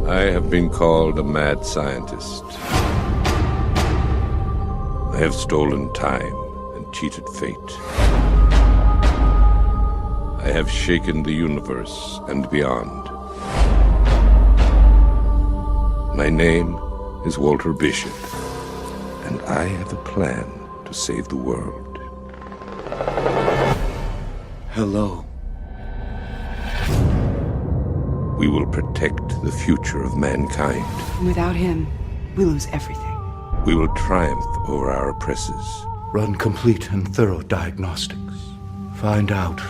I have been called a mad scientist. I have stolen time and cheated fate. I have shaken the universe and beyond. My name is Walter Bishop, and I have a plan to save the world. Hello. We will protect the future of mankind. Without him, we lose everything. We will triumph over our oppressors. Run complete and thorough diagnostics. Find out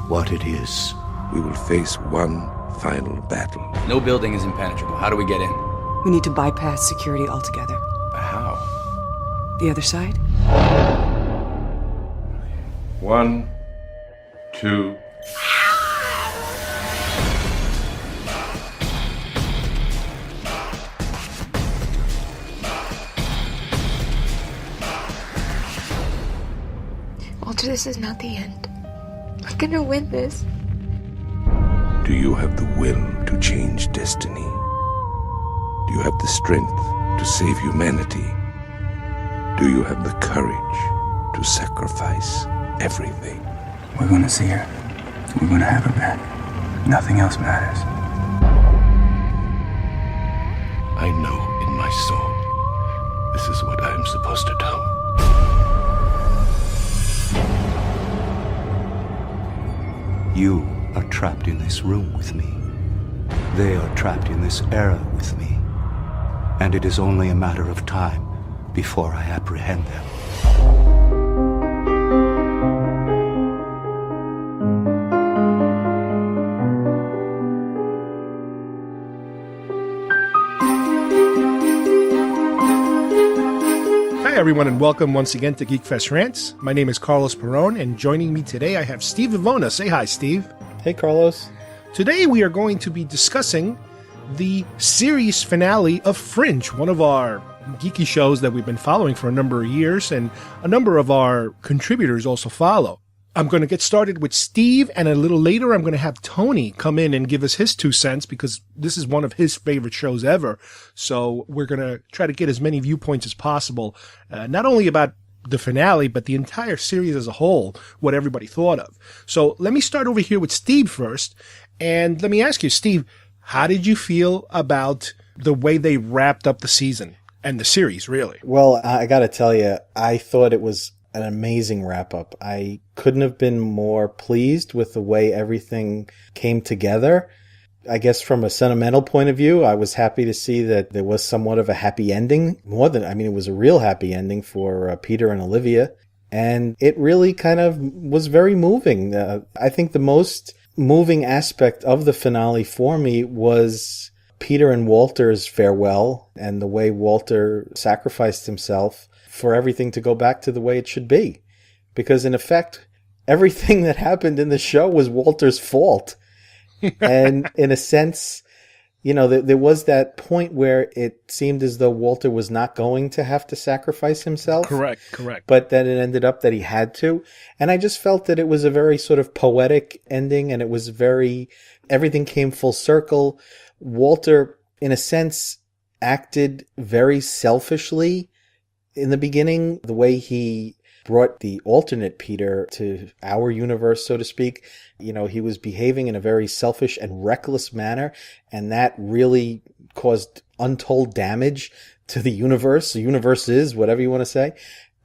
what it is. We will face one final battle. No building is impenetrable. How do we get in? We need to bypass security altogether. How? The other side? 1, 2... Walter, this is not the end. We're gonna win this. Do you have the will to change destiny? Do you have the strength to save humanity? Do you have the courage to sacrifice everything? We're gonna see her. We're gonna have her back. Nothing else matters. I know in my soul this is what I am supposed to do. You are trapped in this room with me. They are trapped in this era with me. And it is only a matter of time before I apprehend them. Hi, everyone, and welcome once again to GeekFest Rants. My name is Carlos Perron, and joining me today I have Steve Ivona. Say hi, Steve. Hey, Carlos. Today we are going to be discussing the series finale of Fringe, one of our geeky shows that we've been following for a number of years, and a number of our contributors also follow. I'm going to get started with Steve, and a little later I'm going to have Tony come in and give us his 2 cents, because this is one of his favorite shows ever. So we're going to try to get as many viewpoints as possible, not only about the finale, but the entire series as a whole, what everybody thought of. So let me start over here with Steve first, and let me ask you, Steve, how did you feel about the way they wrapped up the season and the series, really? Well, I got to tell you, I thought it was an amazing wrap-up. I couldn't have been more pleased with the way everything came together. I guess from a sentimental point of view, I was happy to see that there was somewhat of a happy ending. It was a real happy ending for Peter and Olivia. And it really kind of was very moving. I think the most moving aspect of the finale for me was Peter and Walter's farewell and the way Walter sacrificed himself for everything to go back to the way it should be. Because in effect, everything that happened in the show was Walter's fault. And in a sense, there was that point where it seemed as though Walter was not going to have to sacrifice himself. Correct. But then it ended up that he had to. And I just felt that it was a very sort of poetic ending, and it was everything came full circle. Walter, in a sense, acted very selfishly in the beginning, the way he brought the alternate Peter to our universe, so to speak. He was behaving in a very selfish and reckless manner, and that really caused untold damage to the universe. The universe is, whatever you want to say.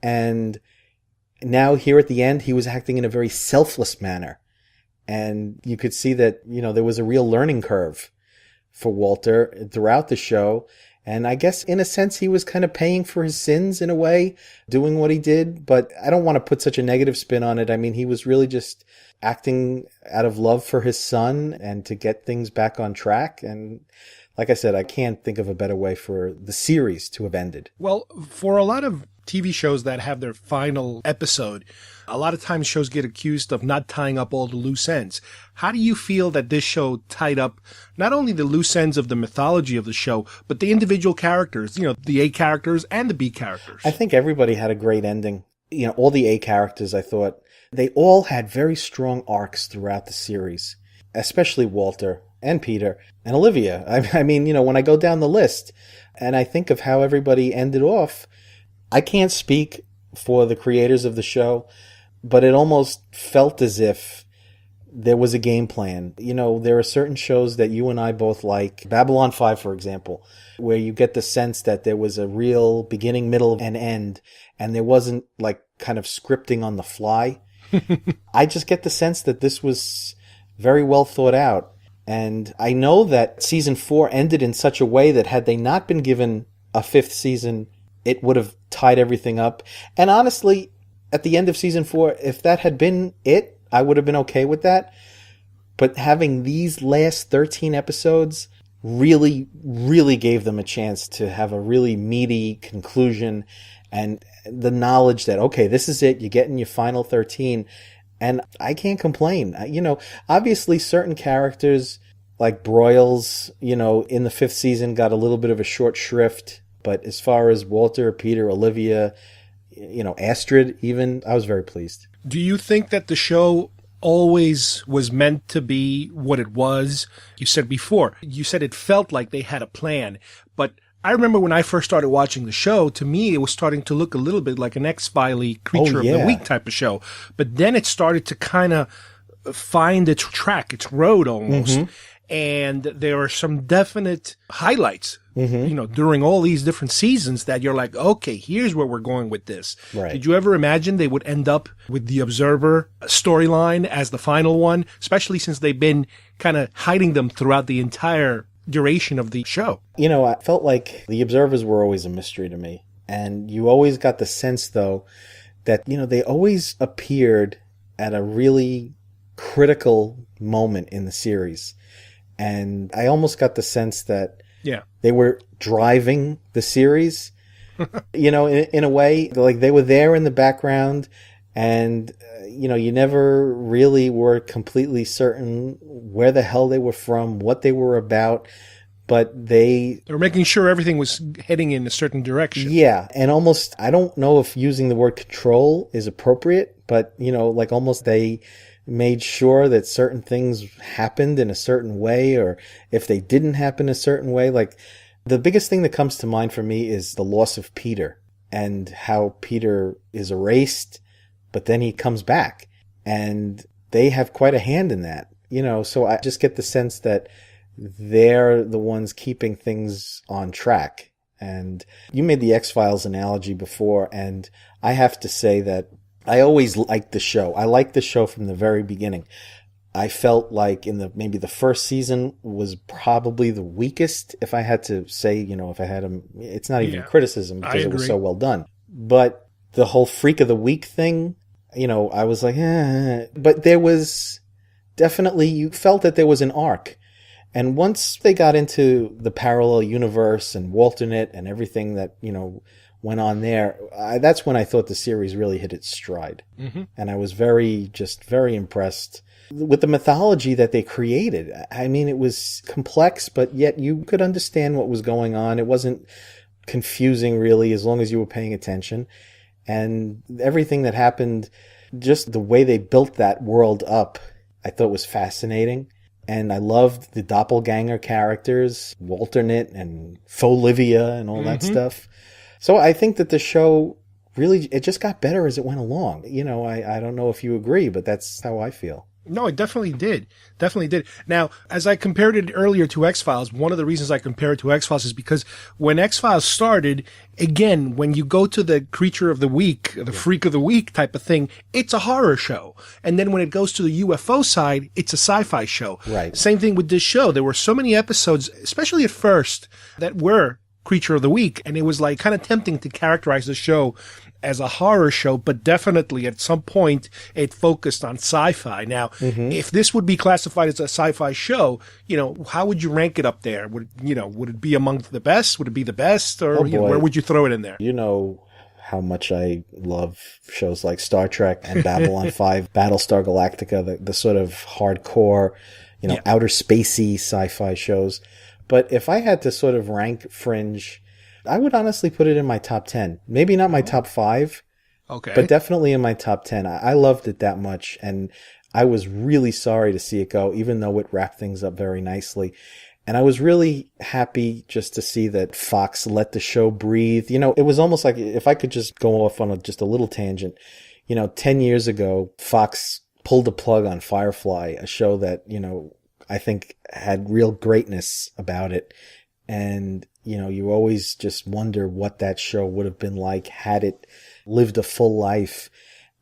And now here at the end, he was acting in a very selfless manner. And you could see that, there was a real learning curve for Walter throughout the show. And I guess in a sense, he was kind of paying for his sins in a way, doing what he did. But I don't want to put such a negative spin on it. I mean, he was really just acting out of love for his son and to get things back on track. And like I said, I can't think of a better way for the series to have ended. Well, for a lot of TV shows that have their final episode, a lot of times shows get accused of not tying up all the loose ends. How do you feel that this show tied up not only the loose ends of the mythology of the show, but the individual characters, the A characters and the B characters? I think everybody had a great ending. All the A characters, I thought, they all had very strong arcs throughout the series, especially Walter. and Peter and Olivia. I mean, when I go down the list and I think of how everybody ended off, I can't speak for the creators of the show, but it almost felt as if there was a game plan. There are certain shows that you and I both like, Babylon 5, for example, where you get the sense that there was a real beginning, middle, and end, and there wasn't like kind of scripting on the fly. I just get the sense that this was very well thought out. And I know that season 4 ended in such a way that had they not been given a 5th season, it would have tied everything up. And honestly, at the end of season 4, if that had been it, I would have been okay with that. But having these last 13 episodes really, really gave them a chance to have a really meaty conclusion, and the knowledge that, okay, this is it, you're getting your final 13. And I can't complain. Obviously certain characters like Broyles, in the 5th season got a little bit of a short shrift. But as far as Walter, Peter, Olivia, Astrid even, I was very pleased. Do you think that the show always was meant to be what it was? You said before, you said it felt like they had a plan, but I remember when I first started watching the show, to me, it was starting to look a little bit like an X-Files Creature of the Week type of show. But then it started to kind of find its track, its road almost. Mm-hmm. And there are some definite highlights, during all these different seasons that you're like, okay, here's where we're going with this. Right. Did you ever imagine they would end up with the Observer storyline as the final one, especially since they've been kind of hiding them throughout the entire duration of the show? I felt like the Observers were always a mystery to me. And you always got the sense, though, that, they always appeared at a really critical moment in the series. And I almost got the sense that they were driving the series, in a way, like they were there in the background, and, you never really were completely certain where the hell they were from, what they were about, but they were making sure everything was heading in a certain direction. Yeah, and almost, I don't know if using the word control is appropriate, but, like almost they made sure that certain things happened in a certain way, or if they didn't happen a certain way. Like, the biggest thing that comes to mind for me is the loss of Peter, and how Peter is erased, but then he comes back, and they have quite a hand in that, so I just get the sense that they're the ones keeping things on track. And you made the X-Files analogy before, and I have to say that I always liked the show. I liked the show from the very beginning. I felt like maybe the first season was probably the weakest, if I had to say, if I had it's not even criticism because it was so well done. But the whole Freak of the Week thing, I was like, but there was definitely, you felt that there was an arc. And once they got into the parallel universe and Walternate and everything that, went on there, that's when I thought the series really hit its stride. Mm-hmm. And I was very impressed with the mythology that they created. I mean, it was complex, but yet you could understand what was going on. It wasn't confusing, really, as long as you were paying attention. And everything that happened, just the way they built that world up, I thought was fascinating. And I loved the doppelganger characters, Walternate and Folivia and all that stuff. So I think that the show really, it just got better as it went along. I don't know if you agree, but that's how I feel. No, it definitely did. Definitely did. Now, as I compared it earlier to X-Files, one of the reasons I compare it to X-Files is because when X-Files started, again, when you go to the Creature of the Week, the Freak of the Week type of thing, it's a horror show. And then when it goes to the UFO side, it's a sci-fi show. Right. Same thing with this show. There were so many episodes, especially at first, that were Creature of the Week, and it was like kind of tempting to characterize the show as a horror show, but definitely at some point it focused on sci-fi. Now, if this would be classified as a sci-fi show, how would you rank it up there? Would it be among the best? Would it be the best? Or where would you throw it in there? You know how much I love shows like Star Trek and Babylon 5, Battlestar Galactica, the sort of hardcore, outer spacey sci-fi shows. But if I had to sort of rank Fringe, I would honestly put it in my top 10. Maybe not my top 5, okay, but definitely in my top 10. I loved it that much. And I was really sorry to see it go, even though it wrapped things up very nicely. And I was really happy just to see that Fox let the show breathe. You know, it was almost like, if I could just go off on just a little tangent, 10 years ago, Fox pulled the plug on Firefly, a show that, I think had real greatness about it. And, you always just wonder what that show would have been like had it lived a full life.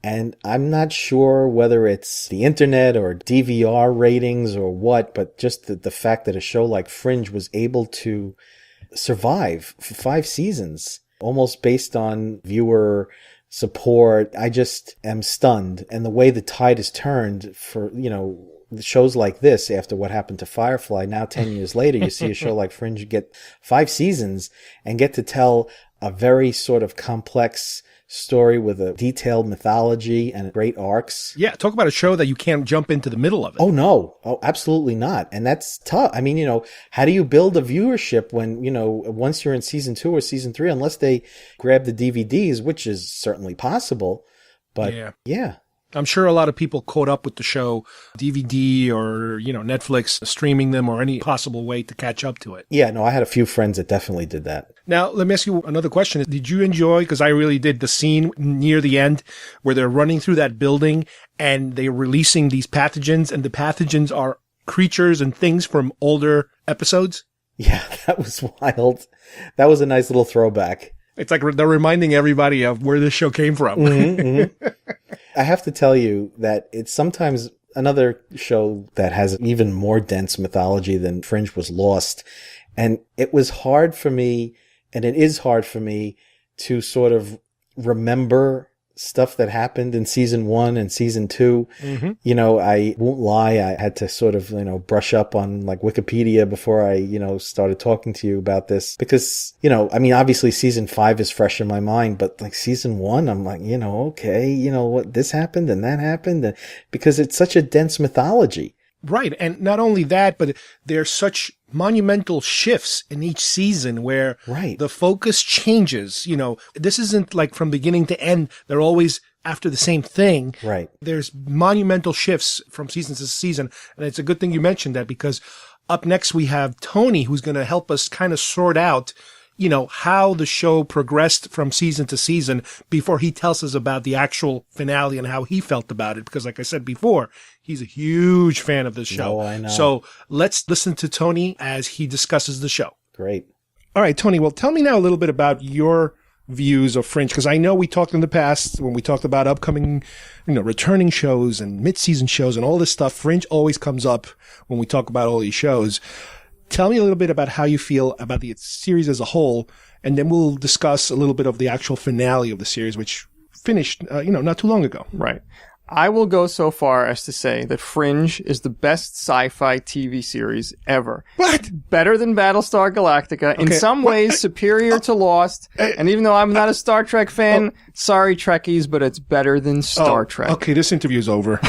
And I'm not sure whether it's the internet or DVR ratings or what, but just the fact that a show like Fringe was able to survive for 5 seasons, almost based on viewer support. I just am stunned. And the way the tide has turned for, shows like this after what happened to Firefly, now 10 years later, you see a show like Fringe get 5 seasons and get to tell a very sort of complex story with a detailed mythology and great arcs. Yeah, talk about a show that you can't jump into the middle of it. Oh, no. Oh, absolutely not. And that's tough. I mean, how do you build a viewership when, once you're in season 2 or season 3, unless they grab the DVDs, which is certainly possible. But yeah. I'm sure a lot of people caught up with the show, DVD or, Netflix, streaming them or any possible way to catch up to it. Yeah, no, I had a few friends that definitely did that. Now, let me ask you another question. Did you enjoy, because I really did, the scene near the end where they're running through that building and they're releasing these pathogens, and the pathogens are creatures and things from older episodes? Yeah, that was wild. That was a nice little throwback. It's like they're reminding everybody of where this show came from. Mm-hmm. I have to tell you that it's sometimes another show that has even more dense mythology than Fringe was Lost. And it was hard for me, and it is hard for me, to sort of remember stuff that happened in season 1 and season 2. Mm-hmm. I won't lie. I had to sort of, brush up on like Wikipedia before I, started talking to you about this because, obviously season 5 is fresh in my mind, but like season 1, I'm like, okay, what this happened and that happened, because it's such a dense mythology. Right. And not only that, but there's such monumental shifts in each season where the focus changes. This isn't like from beginning to end. They're always after the same thing. Right. There's monumental shifts from season to season. And it's a good thing you mentioned that, because up next we have Tony, who's going to help us kind of sort out how the show progressed from season to season before he tells us about the actual finale and how he felt about it. Because like I said before, he's a huge fan of this show. Oh, I know. So let's listen to Tony as he discusses the show. Great. All right, Tony. Well, tell me now a little bit about your views of Fringe, because I know we talked in the past when we talked about upcoming, returning shows and mid-season shows and all this stuff. Fringe always comes up when we talk about all these shows. Tell me a little bit about how you feel about the series as a whole, and then we'll discuss a little bit of the actual finale of the series, which finished, not too long ago. Right. I will go so far as to say that Fringe is the best sci-fi TV series ever. What? Better than Battlestar Galactica. In some ways, superior to Lost. And even though I'm not a Star Trek fan, sorry Trekkies, but it's better than Star Trek. Okay, this interview's over.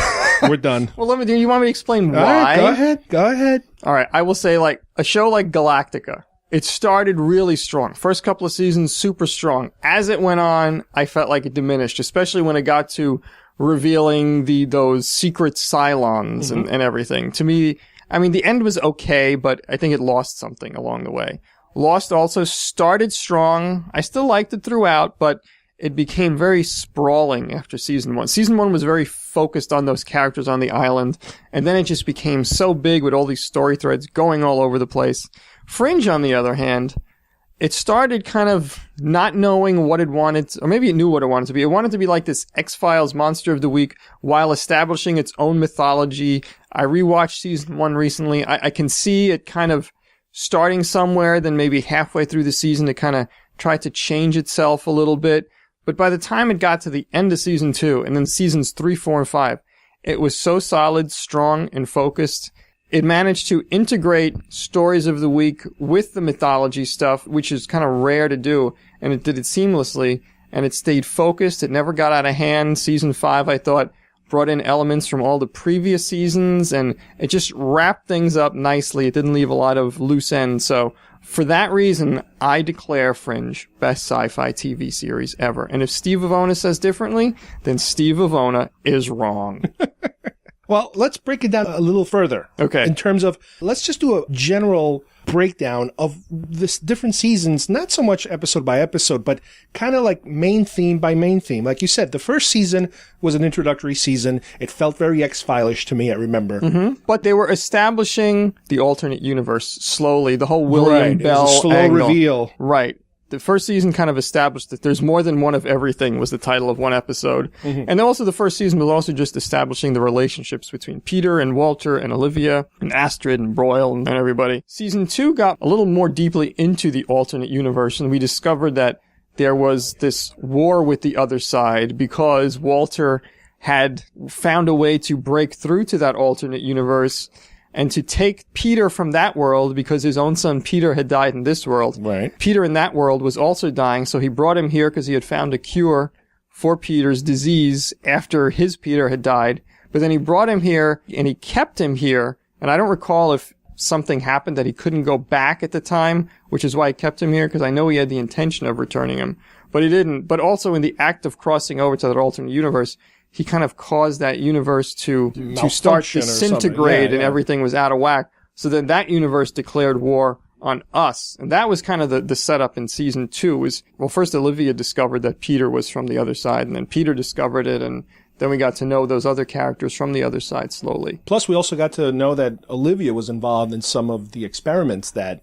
We're done. Well, you want me to explain why? All right, go ahead. All right, I will say, like, a show like Galactica, it started really strong. First couple of seasons, super strong. As it went on, I felt like it diminished, especially when it got to revealing those secret Cylons and everything. To me, the end was okay, but I think it lost something along the way. Lost also started strong. I still liked it throughout, but it became very sprawling after season 1. Season 1 was very focused on those characters on the island, and then it just became so big with all these story threads going all over the place. Fringe, on the other hand, it started kind of not knowing what it wanted, or maybe it knew what it wanted to be. It wanted to be like this X-Files Monster of the Week while establishing its own mythology. I rewatched season 1 recently. I can see it kind of starting somewhere, then maybe halfway through the season it kind of tried to change itself a little bit. But by the time it got to the end of season 2, and then seasons 3, 4, and 5, it was so solid, strong, and focused. It managed to integrate stories of the week with the mythology stuff, which is kind of rare to do, and it did it seamlessly, and it stayed focused. It never got out of hand. Season 5, I thought, brought in elements from all the previous seasons, and it just wrapped things up nicely. It didn't leave a lot of loose ends. So for that reason, I declare Fringe best sci-fi TV series ever. And if Steve Avona says differently, then Steve Avona is wrong. Well, let's break it down a little further. Okay. In terms of, let's just do a general breakdown of this different seasons, not so much episode by episode, but kind of like main theme by main theme. Like you said, the first season was an introductory season. It felt very X-File-ish to me, I remember. Mm-hmm. But they were establishing the alternate universe slowly. The whole William Bell it was a slow angle. reveal. Right. The first season kind of established that there's more than one of everything was the title of one episode. Mm-hmm. And also the first season was also just establishing the relationships between Peter and Walter and Olivia and Astrid and Broyle and everybody. Season 2 got a little more deeply into the alternate universe, and we discovered that there was this war with the other side because Walter had found a way to break through to that alternate universe and to take Peter from that world because his own son Peter had died in this world. Right. Peter in that world was also dying, so he brought him here because he had found a cure for Peter's disease after his Peter had died. But then he brought him here and he kept him here. And I don't recall if something happened that he couldn't go back at the time, which is why I kept him here, because I know he had the intention of returning him. But he didn't. But also in the act of crossing over to that alternate universe, he kind of caused that universe to start disintegrate and everything was out of whack. So then that universe declared war on us. And that was kind of the setup in season 2 is, well, first Olivia discovered that Peter was from the other side, and then Peter discovered it, and then we got to know those other characters from the other side slowly. Plus, we also got to know that Olivia was involved in some of the experiments that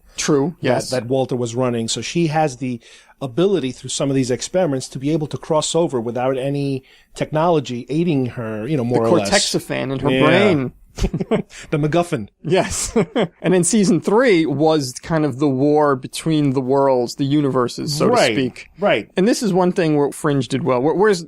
Walter was running. So she has the ability through some of these experiments to be able to cross over without any technology aiding her, more or less. The cortexiphan in her brain. The MacGuffin. Yes. And then season 3 was kind of the war between the worlds, the universes, so to speak. Right. And this is one thing where Fringe did well. Whereas,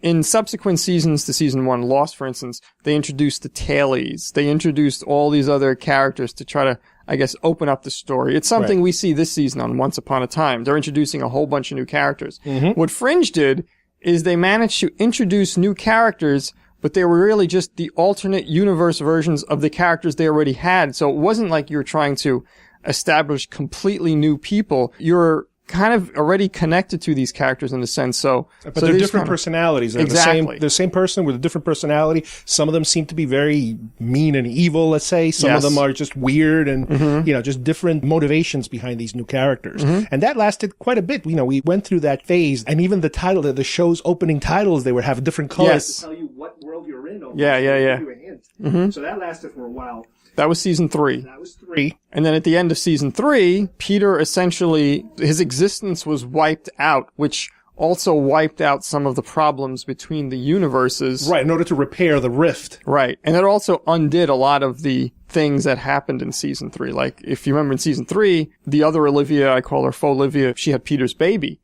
in subsequent seasons to season 1, Lost, for instance, they introduced the tailies. They introduced all these other characters to try to, I guess, open up the story. It's something we see this season on Once Upon a Time. They're introducing a whole bunch of new characters. Mm-hmm. What Fringe did is they managed to introduce new characters, but they were really just the alternate universe versions of the characters they already had. So it wasn't like you were trying to establish completely new people. You're kind of already connected to these characters in a sense. But they're different personalities. They're exactly. the same person with a different personality. Some of them seem to be very mean and evil, let's say. Some of them are just weird and, just different motivations behind these new characters. Mm-hmm. And that lasted quite a bit. We went through that phase, and even the title, the show's opening titles, they would have different colors to tell you what world you're in. Yeah. Give you a hint. Mm-hmm. So that lasted for a while. That was season 3. That was 3. And then at the end of season 3, Peter essentially, his existence was wiped out, which also wiped out some of the problems between the universes. Right, in order to repair the rift. Right. And it also undid a lot of the things that happened in season 3. Like, if you remember in season 3, the other Olivia, I call her Faux Olivia, she had Peter's baby.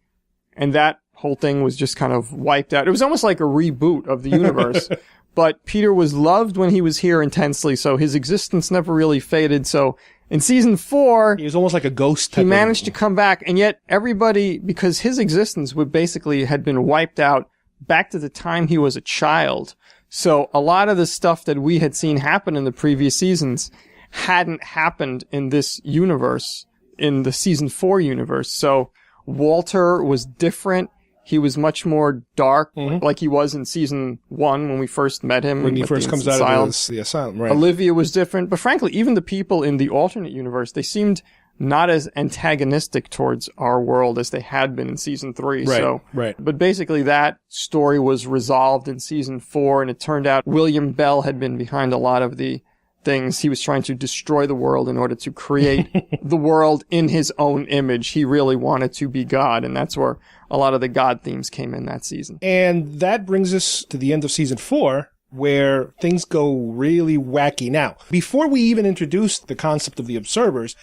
And that whole thing was just kind of wiped out. It was almost like a reboot of the universe. But Peter was loved when he was here intensely, so his existence never really faded. So in season 4, he was almost like a ghost. He managed to come back, and yet everybody, because his existence would basically had been wiped out back to the time he was a child. So a lot of the stuff that we had seen happen in the previous seasons hadn't happened in this universe, in the season 4 universe. So Walter was different. He was much more dark, like he was in season 1 when we first met him. When he first comes out of the asylum, right. Olivia was different. But frankly, even the people in the alternate universe, they seemed not as antagonistic towards our world as they had been in season 3. Right. But basically that story was resolved in season 4, and it turned out William Bell had been behind a lot of the things. He was trying to destroy the world in order to create the world in his own image. He really wanted to be God, and that's where a lot of the God themes came in that season. And that brings us to the end of season 4, where things go really wacky. Now, before we even introduce the concept of the observers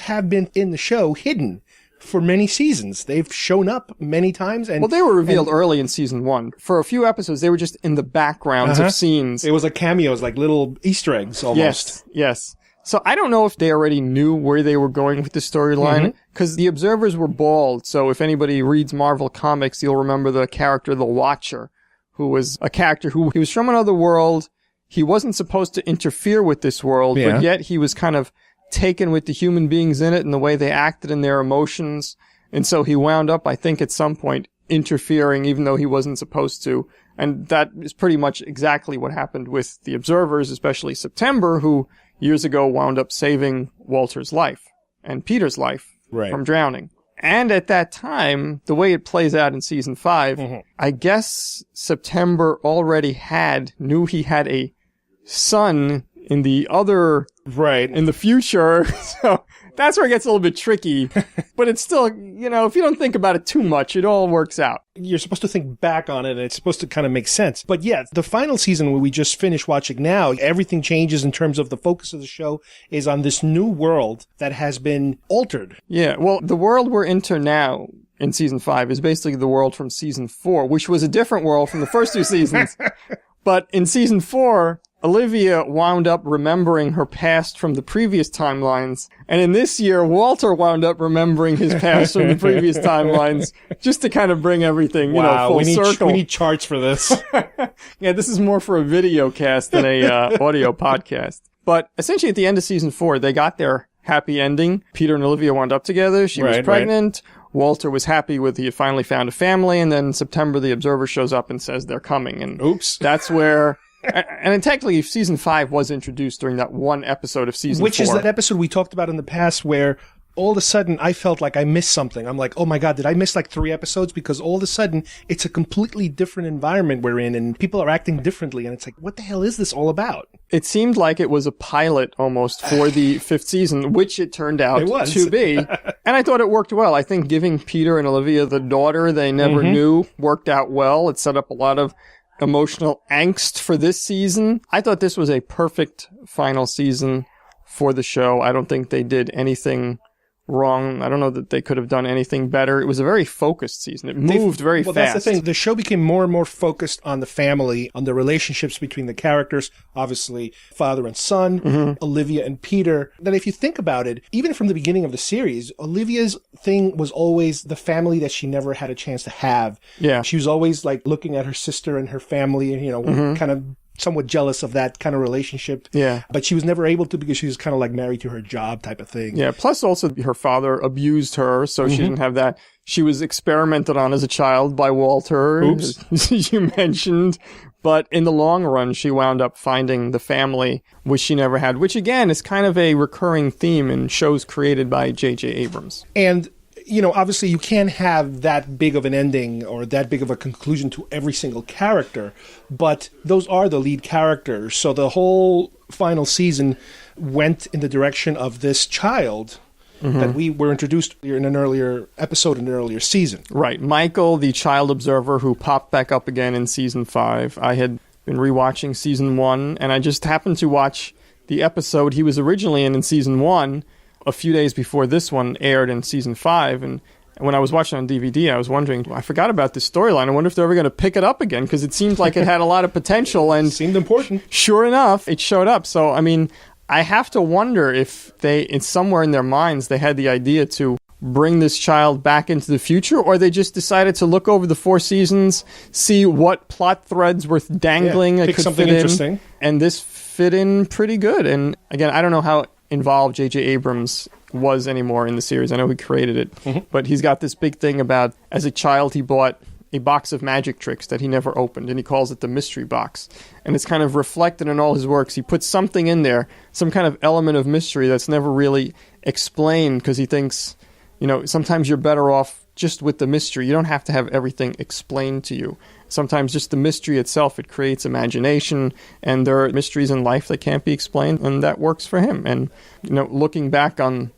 have been in the show hidden for many seasons. They've shown up many times. And they were revealed early in season 1. For a few episodes, they were just in the backgrounds of scenes. It was like cameos, like little Easter eggs almost. Yes. So I don't know if they already knew where they were going with the storyline, because the observers were bald. So if anybody reads Marvel Comics, you'll remember the character, the Watcher, who was a character he was from another world. He wasn't supposed to interfere with this world, but yet he was kind of taken with the human beings in it and the way they acted and their emotions. And so he wound up, I think, at some point interfering, even though he wasn't supposed to. And that is pretty much exactly what happened with the observers, especially September, who years ago wound up saving Walter's life and Peter's life from drowning. And at that time, the way it plays out in season 5, I guess September already knew he had a son in the other, in the future. So that's where it gets a little bit tricky. But it's still, if you don't think about it too much, it all works out. You're supposed to think back on it, and it's supposed to kind of make sense. But yeah, the final season, when we just finished watching now, everything changes in terms of the focus of the show is on this new world that has been altered. Yeah, well, the world we're into now in season 5 is basically the world from season 4, which was a different world from the first 2 seasons. But in season 4, Olivia wound up remembering her past from the previous timelines. And in this year, Walter wound up remembering his past from the previous timelines, just to kind of bring everything, full circle. We need charts for this. Yeah, this is more for a video cast than a audio podcast. But essentially at the end of season 4, they got their happy ending. Peter and Olivia wound up together. She was pregnant. Walter was happy he had finally found a family. And then September, the Observer shows up and says they're coming. And oops. That's where... And technically, season 5 was introduced during that one episode of season 4. Which is that episode we talked about in the past where all of a sudden I felt like I missed something. I'm like, oh my God, did I miss like 3 episodes? Because all of a sudden it's a completely different environment we're in and people are acting differently. And it's like, what the hell is this all about? It seemed like it was a pilot almost for the 5th season, which it turned out to be. And I thought it worked well. I think giving Peter and Olivia the daughter they never knew worked out well. It set up a lot of emotional angst for this season. I thought this was a perfect final season for the show. I don't think they did anything wrong. I don't know that they could have done anything better. It was a very focused season. It moved very fast. That's the thing. The show became more and more focused on the family, on the relationships between the characters, obviously father and son, Olivia and Peter. That if you think about it, even from the beginning of the series, Olivia's thing was always the family that she never had a chance to have. Yeah. She was always like looking at her sister and her family and, kind of somewhat jealous of that kind of relationship. Yeah. But she was never able to because she was kind of like married to her job type of thing. Yeah. Plus also her father abused her, so she didn't have that. She was experimented on as a child by Walter. Oops. As you mentioned. But in the long run, she wound up finding the family, which she never had, which again is kind of a recurring theme in shows created by J.J. Abrams. And obviously you can't have that big of an ending or that big of a conclusion to every single character, but those are the lead characters. So the whole final season went in the direction of this child that we were introduced in an earlier episode in an earlier season. Right. Michael, the child observer who popped back up again in season 5. I had been rewatching season 1, and I just happened to watch the episode he was originally in season 1 a few days before this one aired in season 5. And when I was watching on DVD, I was wondering, I forgot about this storyline. I wonder if they're ever going to pick it up again, because it seemed like it had a lot of potential. And seemed important. Sure enough, it showed up. So, I mean, I have to wonder if somewhere in their minds, they had the idea to bring this child back into the future, or they just decided to look over the 4 seasons, see what plot threads were dangling that pick could something fit interesting. And this fit in pretty good. And again, I don't know how involved J.J. Abrams was anymore in the series. I know he created it, but he's got this big thing about, as a child, he bought a box of magic tricks that he never opened, and he calls it the mystery box. And it's kind of reflected in all his works. He puts something in there, some kind of element of mystery that's never really explained, because he thinks, sometimes you're better off just with the mystery. You don't have to have everything explained to you. Sometimes just the mystery itself, it creates imagination, and there are mysteries in life that can't be explained, and that works for him. And, looking back on,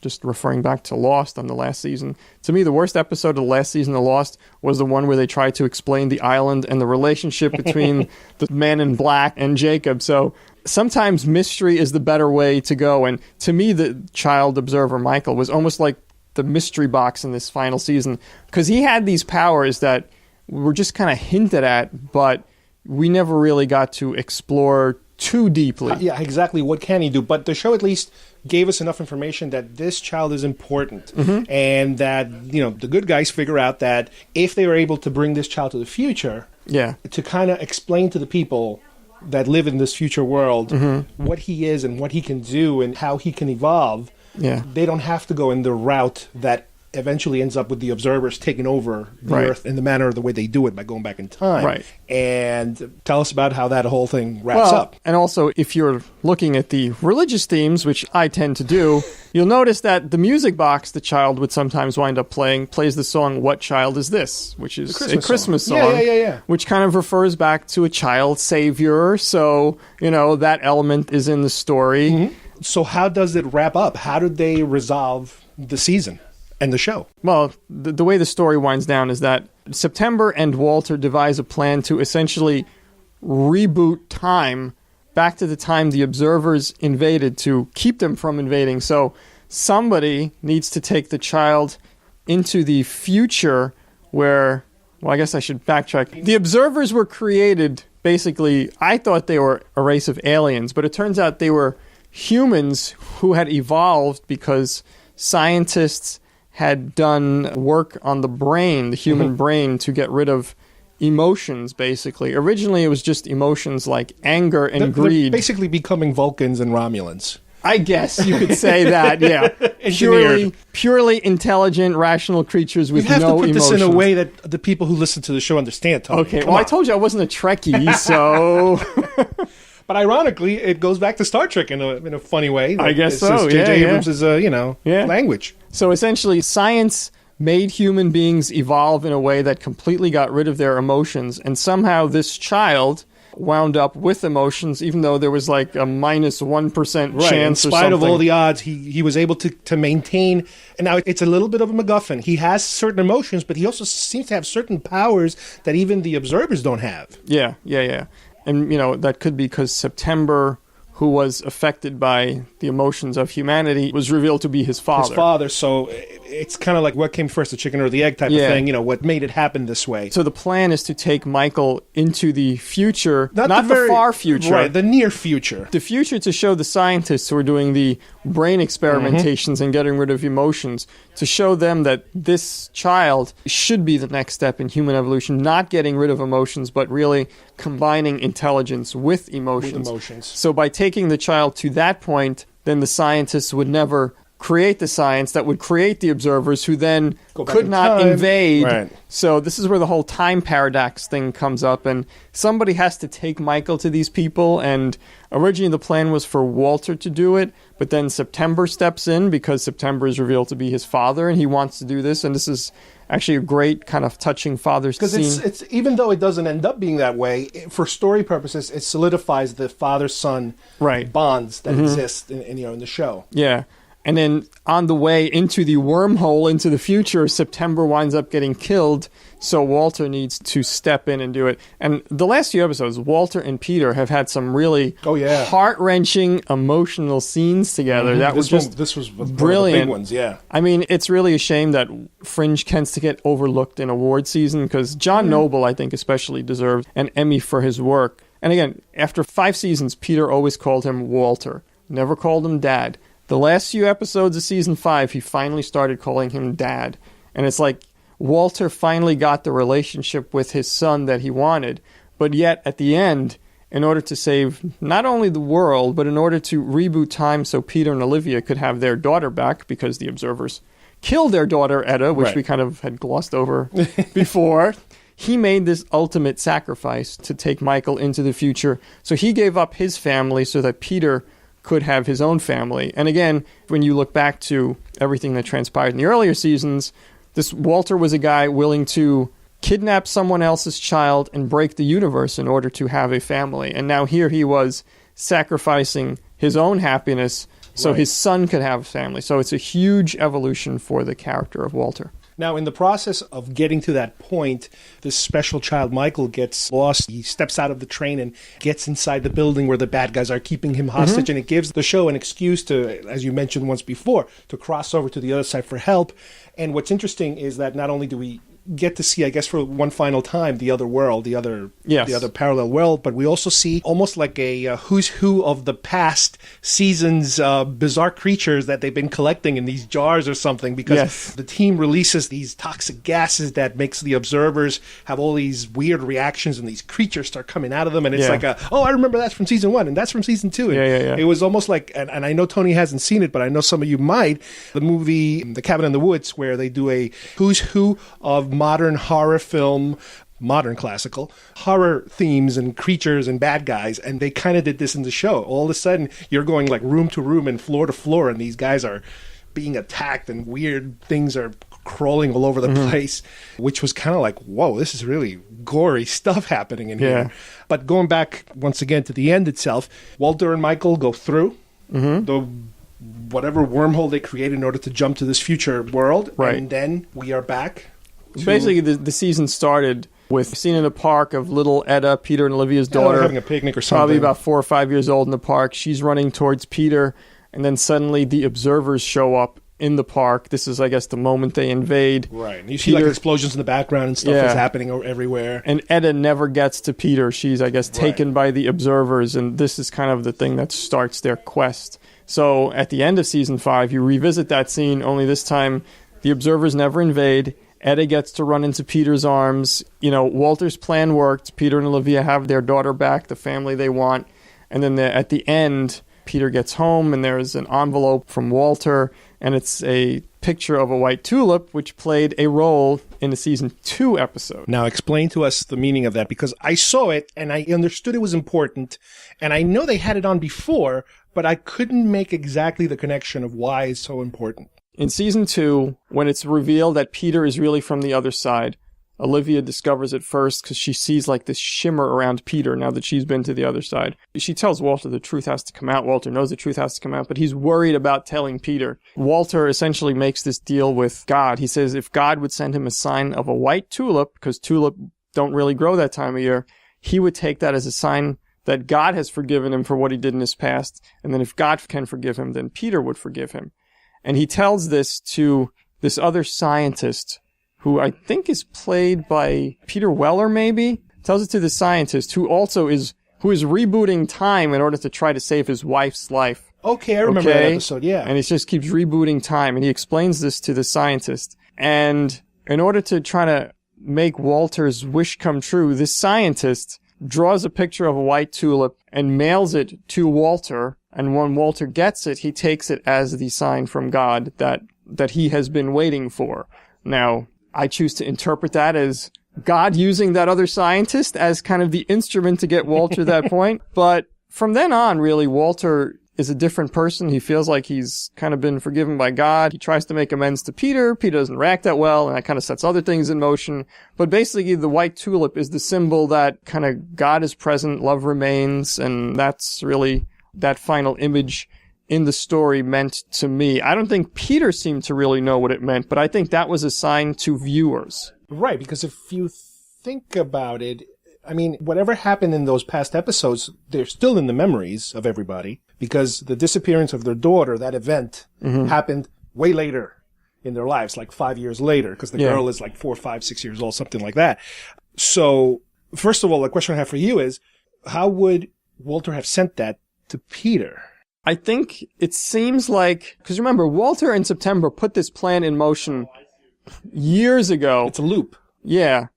just referring back to Lost on the last season, to me, the worst episode of the last season of Lost was the one where they tried to explain the island and the relationship between the man in black and Jacob. So sometimes mystery is the better way to go. And to me, the child observer, Michael, was almost like the mystery box in this final season, because he had these powers that were just kind of hinted at, but we never really got to explore too deeply. Yeah, exactly. What can he do? But the show at least gave us enough information that this child is important, and that the good guys figure out that if they were able to bring this child to the future, to kind of explain to the people that live in this future world what he is and what he can do and how he can evolve, they don't have to go in the route that eventually ends up with the observers taking over the Right. Earth in the manner of the way they do it by going back in time. Right. And tell us about how that whole thing wraps up. And also, if you're looking at the religious themes, which I tend to do, you'll notice that the music box the child would sometimes wind up playing plays the song "What Child Is This?", which is Christmas a Christmas song. song, Yeah. which kind of refers back to a child savior. So, that element is in the story. Mm-hmm. So how does it wrap up? How did they resolve the season and the show? Well, the way the story winds down is that September and Walter devise a plan to essentially reboot time back to the time the observers invaded to keep them from invading. So somebody needs to take the child into the future where, well, I guess I should backtrack. The observers were created, basically, I thought they were a race of aliens, but it turns out they were humans who had evolved because scientists had done work on the brain, the human brain, to get rid of emotions, basically. Originally, it was just emotions like anger and They're greed. basically becoming Vulcans and Romulans. I guess you could say that, yeah. Engineered. Purely intelligent, rational creatures with You have no to put emotions. this in a way that the people who listen to the show understand, Tony. Okay, Come well, I on. told you I wasn't a Trekkie, so... But ironically, it goes back to Star Trek in a funny way. I guess It's so, just yeah, J.J. yeah. Abrams' Yeah. language. So essentially, science made human beings evolve in a way that completely got rid of their emotions, and somehow this child wound up with emotions, even though there was like a minus 1% Right. chance In or spite something. of all the odds, he was able to maintain. And now it's a little bit of a MacGuffin. He has certain emotions, but he also seems to have certain powers that even the observers don't have. Yeah. And, that could be because September, who was affected by the emotions of humanity, was revealed to be his father. His father. So it's kind of like what came first, the chicken or the egg type Yeah. of thing. What made it happen this way. So the plan is to take Michael into the future, not the very- far future. Right, the near future. The future to show the scientists who are doing the brain experimentations and getting rid of emotions, to show them that this child should be the next step in human evolution, not getting rid of emotions, but really combining intelligence with emotions. So by taking the child to that point, then the scientists would never create the science that would create the observers who then Go back could in not time. invade. Right. So this is where the whole time paradox thing comes up, and somebody has to take Michael to these people, and originally the plan was for Walter to do it, but then September steps in because September is revealed to be his father, and he wants to do this, and this is actually a great kind of touching father Because scene. it's even though it doesn't end up being that way, for story purposes, it solidifies the father-son Right. bonds that exist in the show. Yeah. And then on the way into the wormhole into the future, September winds up getting killed, so Walter needs to step in and do it. And the last few episodes, Walter and Peter have had some really heart-wrenching, emotional scenes together. That was just this was one brilliant. of the big ones, yeah. I mean, it's really a shame that Fringe tends to get overlooked in award season, because John Noble, I think, especially deserves an Emmy for his work. And again, after 5 seasons, Peter always called him Walter, never called him Dad. The last few episodes of season 5, he finally started calling him Dad. And it's like Walter finally got the relationship with his son that he wanted. But yet, at the end, in order to save not only the world, but in order to reboot time so Peter and Olivia could have their daughter back, because the observers killed their daughter, Etta, which we kind of had glossed over before, he made this ultimate sacrifice to take Michael into the future. So he gave up his family so that Peter could have his own family. And again, when you look back to everything that transpired in the earlier seasons, this Walter was a guy willing to kidnap someone else's child and break the universe in order to have a family. And now here he was sacrificing his own happiness so his son could have a family. So it's a huge evolution for the character of Walter. Now, in the process of getting to that point, this special child, Michael, gets lost. He steps out of the train and gets inside the building where the bad guys are keeping him hostage. And it gives the show an excuse to, as you mentioned once before, to cross over to the other side for help. And what's interesting is that not only do we get to see, I guess, for one final time, the other world, the other parallel world. But we also see almost like a who's who of the past seasons, bizarre creatures that they've been collecting in these jars or something, because the team releases these toxic gases that makes the observers have all these weird reactions, and these creatures start coming out of them. And it's like, I remember that's from season 1 and that's from season 2. And it was almost like, and I know Tony hasn't seen it, but I know some of you might, the movie The Cabin in the Woods, where they do a who's who of modern horror film, modern classical horror themes and creatures and bad guys, and they kind of did this in the show. All of a sudden you're going like room to room and floor to floor, and these guys are being attacked and weird things are crawling all over the place, which was kind of like, whoa, this is really gory stuff happening in here. But going back once again to the end itself, Walter and Michael go through the whatever wormhole they create in order to jump to this future world, and then we are back. Basically, the season started with a scene in the park of little Etta, Peter and Olivia's daughter, having a picnic or something. Probably about 4 or 5 years old in the park. She's running towards Peter, and then suddenly the observers show up in the park. This is, I guess, the moment they invade. Right. You see like explosions in the background and stuff that's happening everywhere. And Etta never gets to Peter. She's, I guess, taken by the observers, and this is kind of the thing that starts their quest. So at the end of season 5, you revisit that scene, only this time the observers never invade. Etta gets to run into Peter's arms. You know, Walter's plan worked. Peter and Olivia have their daughter back, the family they want. And then at the end, Peter gets home, and there's an envelope from Walter, and it's a picture of a white tulip, which played a role in the season 2 episode. Now explain to us the meaning of that, because I saw it and I understood it was important, and I know they had it on before, but I couldn't make exactly the connection of why it's so important. In season 2, when it's revealed that Peter is really from the other side, Olivia discovers it first because she sees like this shimmer around Peter now that she's been to the other side. She tells Walter the truth has to come out. Walter knows the truth has to come out, but he's worried about telling Peter. Walter essentially makes this deal with God. He says if God would send him a sign of a white tulip, because tulip don't really grow that time of year, he would take that as a sign that God has forgiven him for what he did in his past. And then if God can forgive him, then Peter would forgive him. And he tells this to this other scientist, who I think is played by Peter Weller, maybe? Tells it to the scientist, who is rebooting time in order to try to save his wife's life. Okay, I remember that episode, yeah. And he just keeps rebooting time, and he explains this to the scientist. And in order to try to make Walter's wish come true, this scientist draws a picture of a white tulip and mails it to Walter, and when Walter gets it, he takes it as the sign from God that he has been waiting for. Now, I choose to interpret that as God using that other scientist as kind of the instrument to get Walter to that point. But from then on, really, Walter is a different person. He feels like he's kind of been forgiven by God. He tries to make amends to Peter. Peter doesn't react that well, and that kind of sets other things in motion. But basically, the white tulip is the symbol that kind of God is present, love remains, and that's really that final image in the story meant to me. I don't think Peter seemed to really know what it meant, but I think that was a sign to viewers. Right, because if you think about it, I mean, whatever happened in those past episodes, they're still in the memories of everybody, because the disappearance of their daughter, that event, happened way later in their lives, like 5 years later, because the girl is like 4, 5, 6 years old, something like that. So, first of all, the question I have for you is, how would Walter have sent that to Peter? I think it seems like, because remember, Walter in September put this plan in motion years ago. It's a loop. Yeah.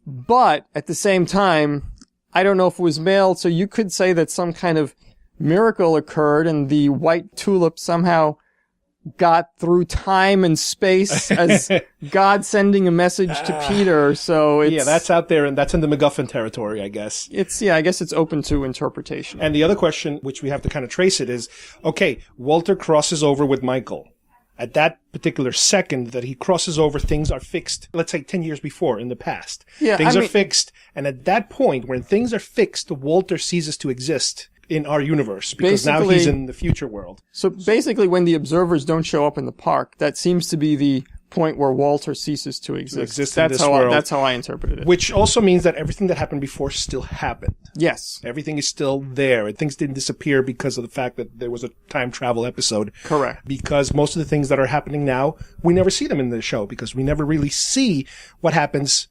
But at the same time, I don't know if it was mailed, so you could say that some kind of miracle occurred and the white tulip somehow got through time and space as God sending a message to Peter. So it's, that's out there, and that's in the MacGuffin territory, I guess. I guess it's open to interpretation. And the other question, which we have to kind of trace it, is, okay, Walter crosses over with Michael. At that particular second that he crosses over, things are fixed, let's say 10 years before in the past. Things are fixed, and at that point, when things are fixed, Walter ceases to exist in our universe, because now he's in the future world. So basically, when the observers don't show up in the park, that seems to be the point where Walter ceases to exist. In this world. That's how I interpreted it. Which also means that everything that happened before still happened. Yes. Everything is still there. Things didn't disappear because of the fact that there was a time travel episode. Correct. Because most of the things that are happening now, we never see them in the show because we never really see what happens,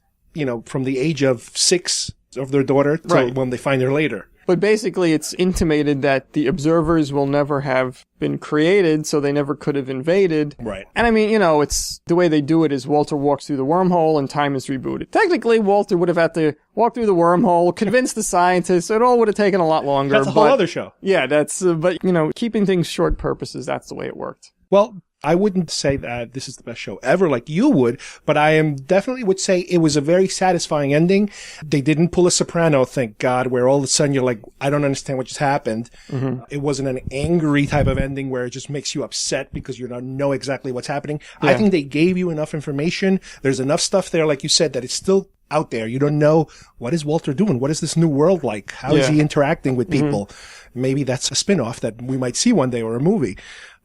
from the age of 6 of their daughter to when they find her later. But basically, it's intimated that the observers will never have been created, so they never could have invaded. Right. And I mean, it's the way they do it is Walter walks through the wormhole and time is rebooted. Technically, Walter would have had to walk through the wormhole, convince the scientists. It all would have taken a lot longer. That's a whole other show. Yeah, but keeping things short purposes, that's the way it worked. Well, I wouldn't say that this is the best show ever like you would, but I definitely would say it was a very satisfying ending. They didn't pull a Soprano, thank God, where all of a sudden you're like, I don't understand what just happened. Mm-hmm. It wasn't an angry type of ending where it just makes you upset because you don't know exactly what's happening. Yeah. I think they gave you enough information. There's enough stuff there, like you said, that it's still out there. You don't know, what is Walter doing? What is this new world like? How is he interacting with people? Mm-hmm. Maybe that's a spin-off that we might see one day or a movie.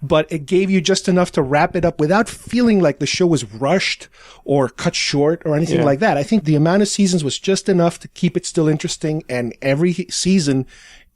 But it gave you just enough to wrap it up without feeling like the show was rushed or cut short or anything like that. I think the amount of seasons was just enough to keep it still interesting. And every season,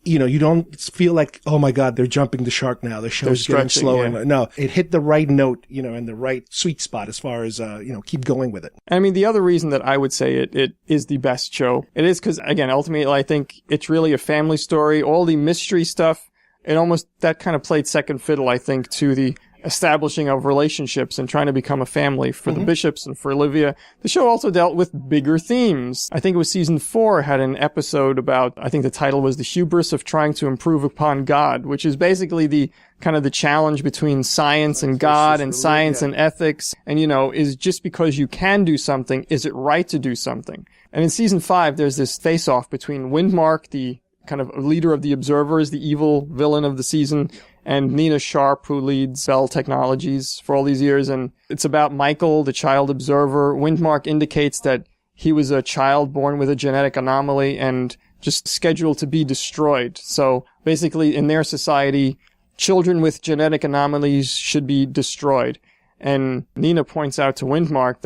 you don't feel like, oh my God, they're jumping the shark now. The show's getting slower. Yeah. No, it hit the right note, and the right sweet spot as far as, keep going with it. I mean, the other reason that I would say it is the best show, it is because, again, ultimately, I think it's really a family story. All the mystery stuff, that kind of played second fiddle, I think, to the establishing of relationships and trying to become a family for the Bishops and for Olivia. The show also dealt with bigger themes. I think it was season 4 had an episode about, I think the title was The Hubris of Trying to Improve Upon God, which is basically the kind of the challenge between science and God and science and ethics. And, is just because you can do something, is it right to do something? And in season 5, there's this face-off between Windmark, the kind of leader of the Observers, the evil villain of the season, and Nina Sharp, who leads Bell Technologies for all these years. And it's about Michael, the child observer. Windmark indicates that he was a child born with a genetic anomaly and just scheduled to be destroyed. So basically, in their society, children with genetic anomalies should be destroyed. And Nina points out to Windmark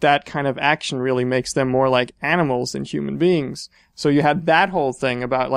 that kind of action really makes them more like animals than human beings. So you had that whole thing about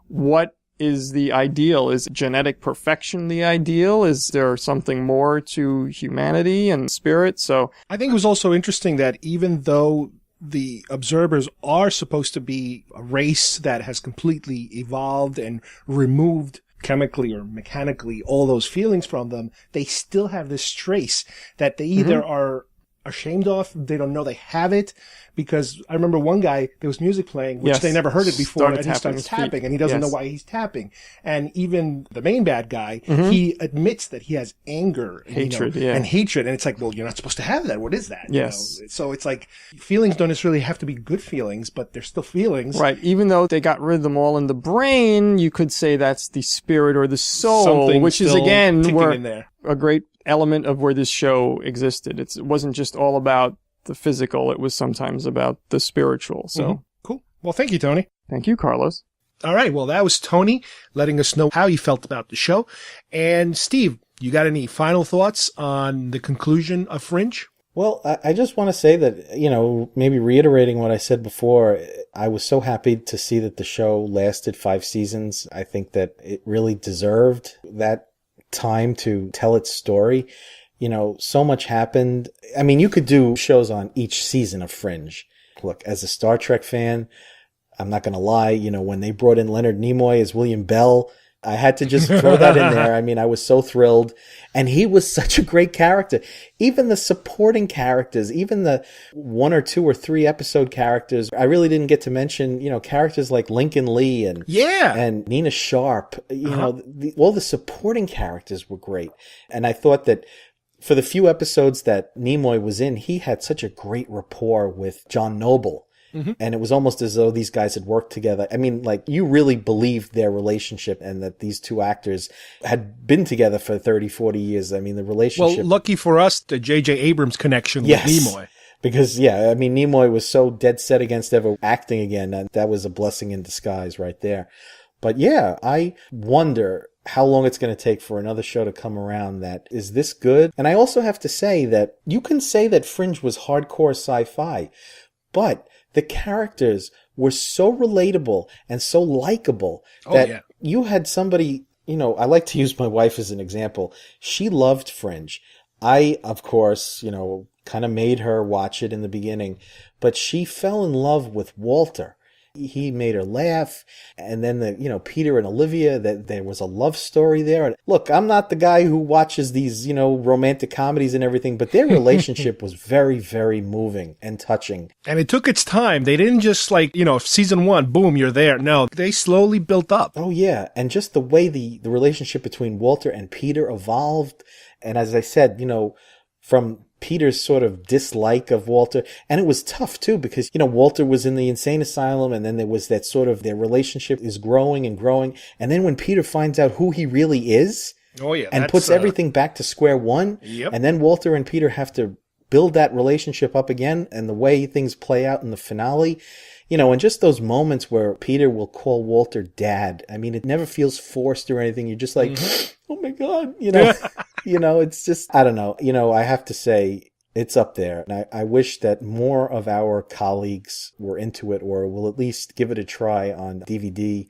what is the ideal? Is genetic perfection the ideal? Is there something more to humanity and spirit? So I think it was also interesting that even though the observers are supposed to be a race that has completely evolved and removed chemically or mechanically all those feelings from them, they still have this trace that they either are ashamed of, they don't know they have it, because I remember one guy, there was music playing, which they never heard it before, and he started tapping, and he doesn't know why he's tapping. And even the main bad guy, he admits that he has anger, hatred, and hatred, and it's like, well, you're not supposed to have that. What is that? Yes. So it's like, feelings don't necessarily have to be good feelings, but they're still feelings. Right. Even though they got rid of them all in the brain, you could say that's the spirit or the soul, which is, again, where a great element of where this show existed. It wasn't just all about the physical, it was sometimes about the spiritual. So Cool. Well, thank you, Tony. Thank you, Carlos. All right. Well, that was Tony letting us know how he felt about the show. And Steve, you got any final thoughts on the conclusion of Fringe? Well, I just want to say that, maybe reiterating what I said before, I was so happy to see that the show lasted 5 seasons. I think that it really deserved that time to tell its story. So much happened. I mean, you could do shows on each season of Fringe. Look, as a Star Trek fan, I'm not going to lie, when they brought in Leonard Nimoy as William Bell, I had to just throw that in there. I mean, I was so thrilled. And he was such a great character. Even the supporting characters, even the 1 or 2 or 3 episode characters, I really didn't get to mention, characters like Lincoln Lee and Nina Sharp. All the supporting characters were great. And I thought that for the few episodes that Nimoy was in, he had such a great rapport with John Noble. And it was almost as though these guys had worked together. I mean, you really believed their relationship and that these 2 actors had been together for 30, 40 years. I mean, the relationship. Well, lucky for us, the J.J. Abrams connection with Nimoy. Because, Nimoy was so dead set against ever acting again. That was a blessing in disguise right there. But I wonder how long it's going to take for another show to come around that is this good. And I also have to say that you can say that Fringe was hardcore sci-fi, but the characters were so relatable and so likable that you had somebody, you know, I like to use my wife as an example. She loved Fringe. I, of course, you know, kind of made her watch it in the beginning, but she fell in love with Walter. He made her laugh. And then Peter and Olivia, that there was a love story there. And look, I'm not the guy who watches these, romantic comedies and everything, but their relationship was very, very moving and touching. And it took its time. They didn't just season 1, boom, you're there. No, they slowly built up. Oh yeah. And just the way the relationship between Walter and Peter evolved. And as I said, from Peter's sort of dislike of Walter. And it was tough too, because, Walter was in the insane asylum, and then there was that sort of, their relationship is growing and growing. And then when Peter finds out who he really is, and puts everything back to square one, and then Walter and Peter have to build that relationship up again, and the way things play out in the finale, and just those moments where Peter will call Walter dad. I mean, it never feels forced or anything. You're just like, oh my God, it's just, I don't know. I have to say it's up there. And I wish that more of our colleagues were into it, or will at least give it a try on DVD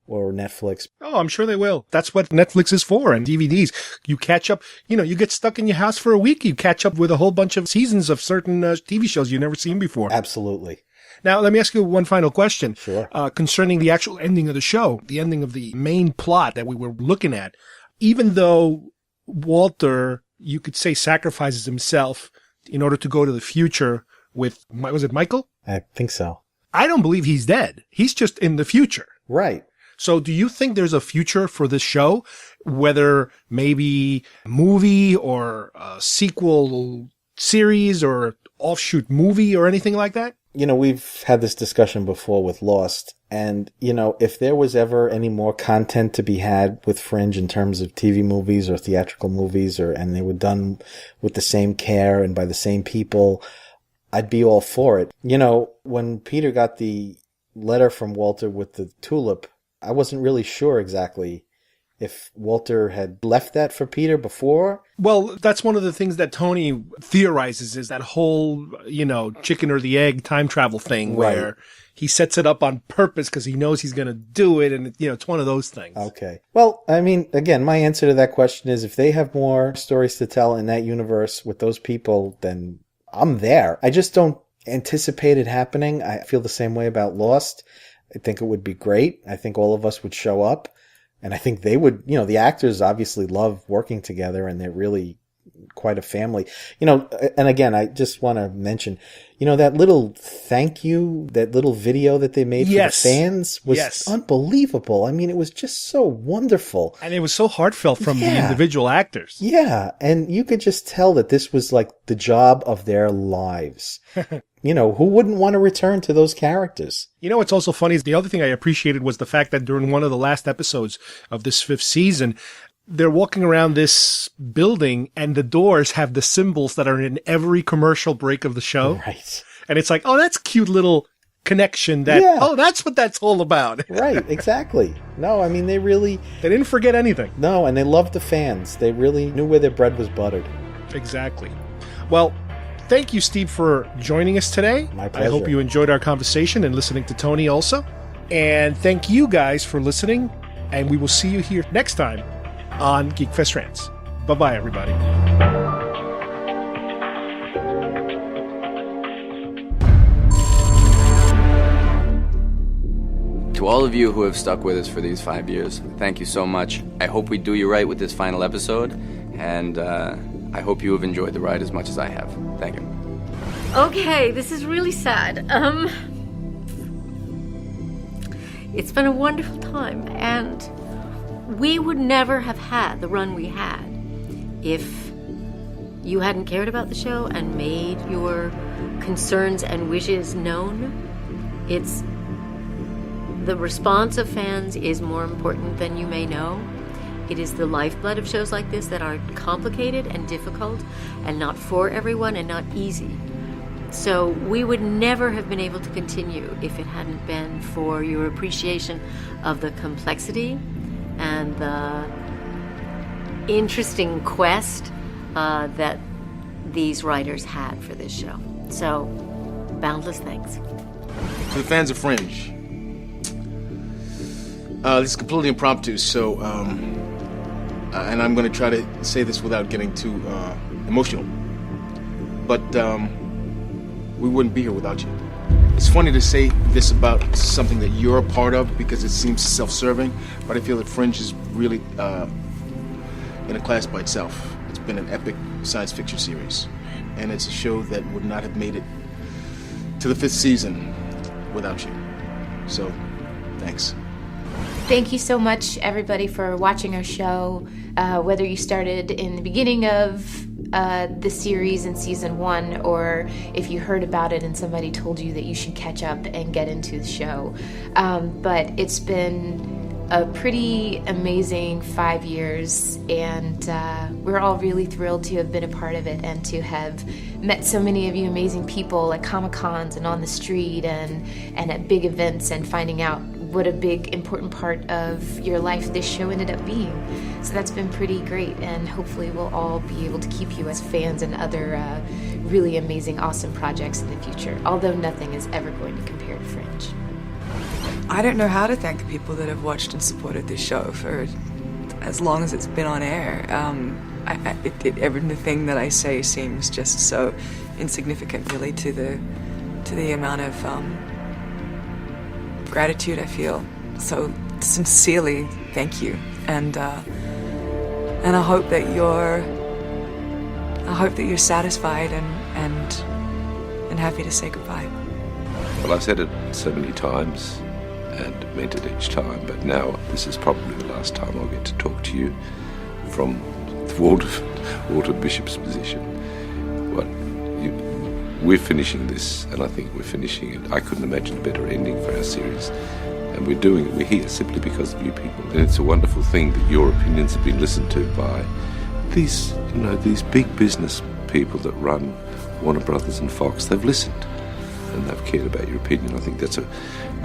or Netflix. Oh, I'm sure they will. That's what Netflix is for, and DVDs. You catch up, you get stuck in your house for a week, you catch up with a whole bunch of seasons of certain TV shows you've never seen before. Absolutely. Now, let me ask you one final question. Sure. Concerning the actual ending of the show, the ending of the main plot that we were looking at. Even though Walter, you could say, sacrifices himself in order to go to the future with, was it Michael? I think so. I don't believe he's dead. He's just in the future. Right. So do you think there's a future for this show? Whether maybe a movie or a sequel series or offshoot movie or anything like that? We've had this discussion before with Lost, and, if there was ever any more content to be had with Fringe in terms of TV movies or theatrical movies, and they were done with the same care and by the same people, I'd be all for it. When Peter got the letter from Walter with the tulip, I wasn't really sure exactly if Walter had left that for Peter before. Well, that's one of the things that Tony theorizes, is that whole, chicken or the egg time travel thing, where he sets it up on purpose because he knows he's going to do it. And, it's one of those things. Okay. Well, I mean, again, my answer to that question is if they have more stories to tell in that universe with those people, then I'm there. I just don't anticipate it happening. I feel the same way about Lost. I think it would be great. I think all of us would show up. And I think they would, the actors obviously love working together, and they're really quite a family. And again, I just want to mention, that little thank you, that little video that they made for the fans was unbelievable. I mean, it was just so wonderful. And it was so heartfelt from the individual actors. Yeah. And you could just tell that this was like the job of their lives. Who wouldn't want to return to those characters? What's also funny is the other thing I appreciated was the fact that during one of the last episodes of this 5th season, they're walking around this building and the doors have the symbols that are in every commercial break of the show. Right. And it's like, oh, that's a cute little connection that, oh, that's what that's all about. Right, exactly. No, I mean, they didn't forget anything. No, and they loved the fans. They really knew where their bread was buttered. Exactly. Well, thank you, Steve, for joining us today. My pleasure. I hope you enjoyed our conversation and listening to Tony also. And thank you guys for listening. And we will see you here next time on Geek Fest Rants. Bye-bye, everybody. To all of you who have stuck with us for these 5 years, thank you so much. I hope we do you right with this final episode, and I hope you have enjoyed the ride as much as I have. Thank you. Okay, this is really sad. It's been a wonderful time, and we would never have had the run we had if you hadn't cared about the show and made your concerns and wishes known. The response of fans is more important than you may know. It is the lifeblood of shows like this that are complicated and difficult and not for everyone and not easy. So we would never have been able to continue if it hadn't been for your appreciation of the complexity and the interesting quest that these writers had for this show. So, boundless thanks. To the fans of Fringe, this is completely impromptu, so, and I'm going to try to say this without getting too emotional, but we wouldn't be here without you. It's funny to say this about something that you're a part of because it seems self-serving, but I feel that Fringe is really in a class by itself. It's been an epic science fiction series, and it's a show that would not have made it to the 5th season without you. So, thanks. Thank you so much, everybody, for watching our show. Whether you started in the beginning of the series in season 1, or if you heard about it and somebody told you that you should catch up and get into the show. But it's been a pretty amazing 5 years, and we're all really thrilled to have been a part of it and to have met so many of you amazing people at Comic-Cons and on the street and at big events, and finding out what a big important part of your life this show ended up being. So that's been pretty great, and hopefully we'll all be able to keep you as fans and other really amazing, awesome projects in the future, although nothing is ever going to compare to Fringe. I don't know how to thank the people that have watched and supported this show for as long as it's been on air. Everything that I say seems just so insignificant, really, to the amount of gratitude I feel. So sincerely, thank you, and I hope that you're satisfied and happy to say goodbye. Well, I've said it so many times and meant it each time, but now this is probably the last time I'll get to talk to you from Walter Bishop's position. We're finishing this, and I think we're finishing it. I couldn't imagine a better ending for our series, and we're doing it. We're here simply because of you people, and it's a wonderful thing that your opinions have been listened to by these big business people that run Warner Brothers and Fox. They've listened, and they've cared about your opinion. I think that's a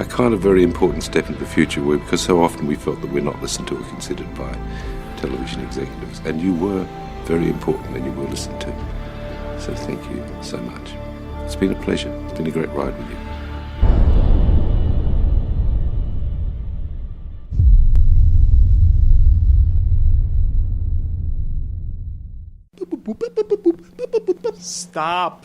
kind of very important step into the future, because so often we felt that we're not listened to or considered by television executives, and you were very important, and you were listened to. So thank you so much. It's been a pleasure. It's been a great ride with you. Stop.